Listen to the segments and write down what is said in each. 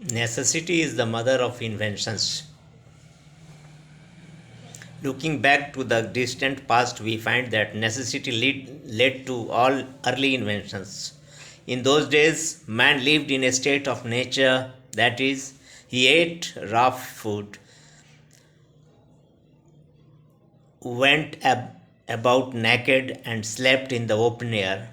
Necessity is the mother of inventions. Looking back to the distant past, we find that necessity led to all early inventions. In those days, man lived in a state of nature, that is, he ate raw food, went about naked, and slept in the open air.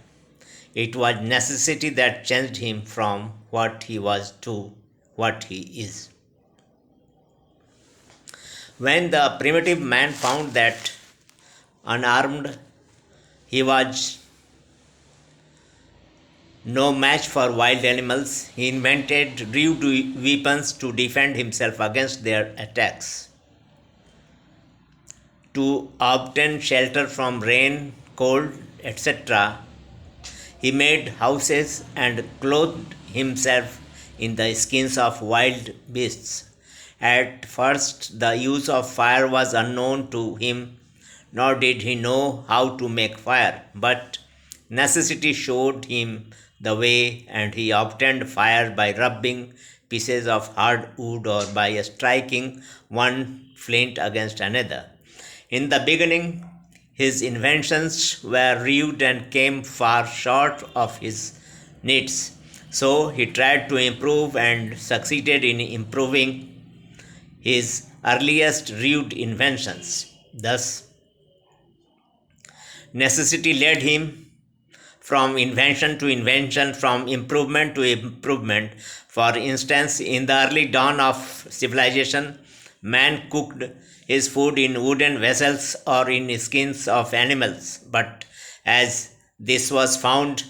It was necessity that changed him from what he was to what he is. When the primitive man found that unarmed he was no match for wild animals, he invented rude weapons to defend himself against their attacks. To obtain shelter from rain, cold, etc., he made houses and clothed himself in the skins of wild beasts. At first, the use of fire was unknown to him, nor did he know how to make fire. But necessity showed him the way, and he obtained fire by rubbing pieces of hard wood or by striking one flint against another. In the beginning, his inventions were rude and came far short of his needs. So he tried to improve and succeeded in improving his earliest rude inventions. Thus, necessity led him from invention to invention, from improvement to improvement. For instance, in the early dawn of civilization, man cooked his food in wooden vessels or in skins of animals. But as this was found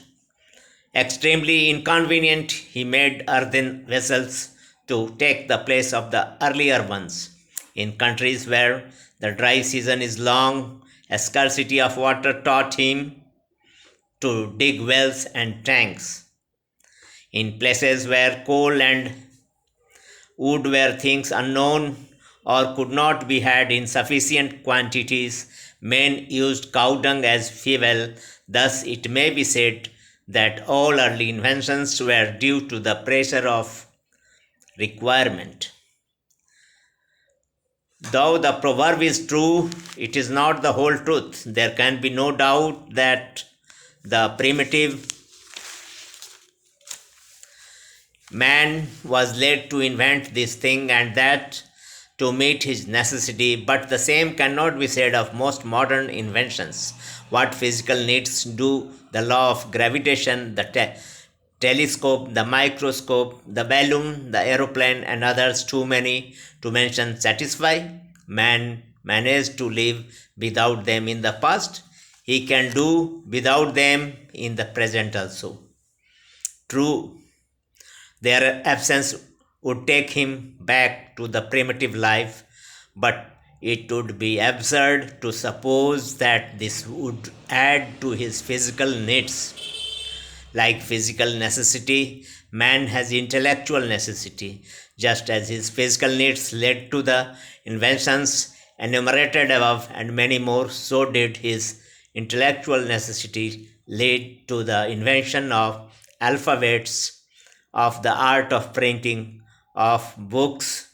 extremely inconvenient, he made earthen vessels to take the place of the earlier ones. In countries where the dry season is long, a scarcity of water taught him to dig wells and tanks. In places where coal and wood were things unknown or could not be had in sufficient quantities, men used cow dung as fuel. Thus, it may be said that all early inventions were due to the pressure of requirement. Though the proverb is true, it is not the whole truth. There can be no doubt that the primitive man was led to invent this thing and that to meet his necessity, but the same cannot be said of most modern inventions. What physical needs do the law of gravitation, the telescope, the microscope, the balloon, the aeroplane, and others too many to mention satisfy? Man managed to live without them in the past. He can do without them in the present also. True, their absence would take him back to the primitive life, but it would be absurd to suppose that this would add to his physical needs. Like physical necessity, man has intellectual necessity. Just as his physical needs led to the inventions enumerated above and many more, so did his intellectual necessity lead to the invention of alphabets, of the art of printing, of books,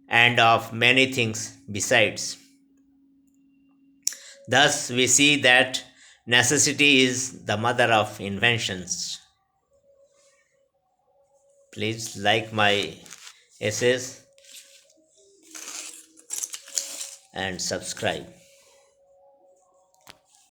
and of many things besides. Thus, we see that necessity is the mother of inventions. Please like my essays and subscribe.